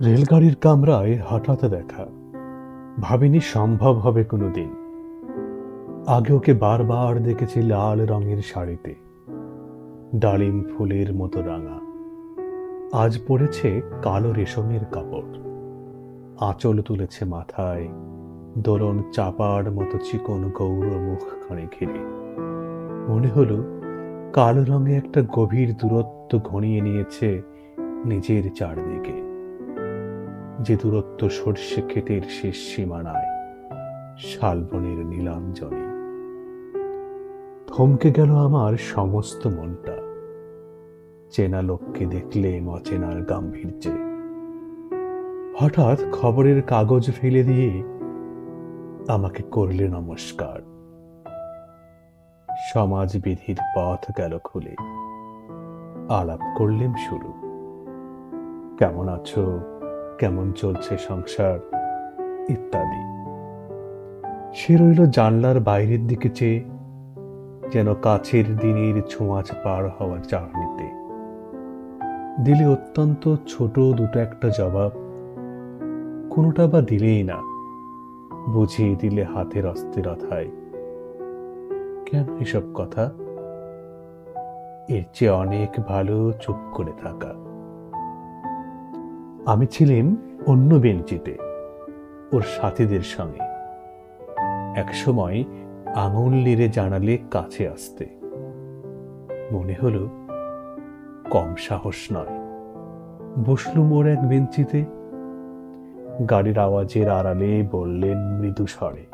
রেলগাড়ির কামরায় হঠাৎ দেখা, ভাবিনি সম্ভব হবে কোনোদিন। আগে ওকে বারবার দেখেছি লাল রঙের শাড়িতে, ডালিম ফুলের মতো রাঙা। আজ পড়েছে কালো রেশমের কাপড়, আঁচল তুলেছে মাথায়, দোলন চাপার মতো চিকন গৌর মুখখানি ঘিরে। মনে হলো কালো রঙে একটা গভীর দূরত্ব ঘনিয়ে নিয়েছে নিজের চারদিকে, যে দূরত্ব সর্ষে ক্ষেতের শেষ সীমানায়, শালবনের নীলাঞ্জনে। থমকে গেল আমার সমস্ত মনটা, চেনা লোককে দেখলে অচেনার গাম্ভীর্যে। হঠাৎ খবরের কাগজ ফেলে দিয়ে আমাকে করলে নমস্কার। সমাজবিধির পথ গেল খুলে, আলাপ করলেন শুরু। কেমন আছো, কেমন চলছে সংসার, ইত্যাদি। সে রইল জানলার বাইরের দিকে চেয়ে, যেন কাছের দিনের ছোঁয়াচ পার হওয়ার চাহনিতে। দিলে অত্যন্ত ছোট দুটো একটা জবাব, কোনোটা বা দিলেই না, বুঝিয়ে দিলে হাতের অস্থিরতায়। কেন এসব কথা? এর চেয়ে অনেক ভালো চুপ করে থাকা। আমি ছিলাম অন্য বেঞ্চিতে, ওর সাথীদের সঙ্গে। একসময় আঙুল নেড়ে জানালে কাছে আসতে। মনে হলো কম সাহস নয়। বসলুম ওর এক বেঞ্চিতে। গাড়ির আওয়াজের আড়ালে বললেন মৃদু স্বরে,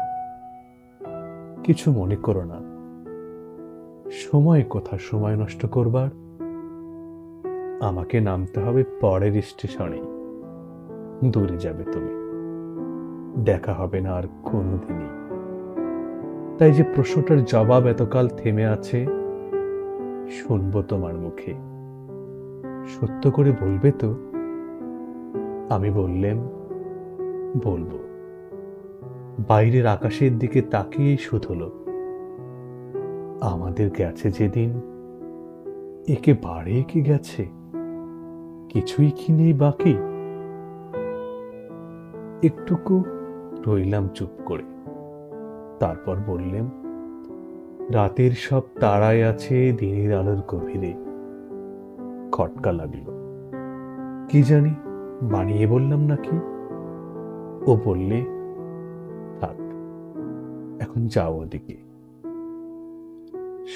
কিছু মনে করো না। সময় কোথা সময় নষ্ট করবার? আমাকে নামতে হবে পরের স্টেশনে। দূরে যাবে তুমি, দেখা হবে না আর কোনোদিনই। তাই যে প্রশ্নটার জবাব এতকাল থেমে আছে, শুনবো তোমার মুখে। সত্য করে বলবে তো? আমি বললেম, বলবো। বাইরের আকাশের দিকে তাকিয়েই শুধল, আমাদের গেছে যেদিন, একেবারে কি গেছে? কিছুই কি নেই বাকি? একটুকু রইলাম চুপ করে। তারপর বললেম, রাতের সব তারায় আছে দিনের আলোর গভীরে। খটকা লাগলো, কি জানি বানিয়ে বললাম নাকি। ও বললে, থাক, এখন যাও ওদিকে।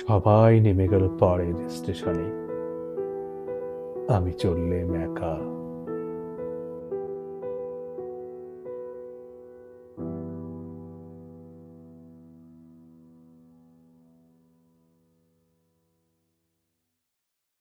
সবাই নেমে গেল পরের স্টেশনে। আমি চললেম একা।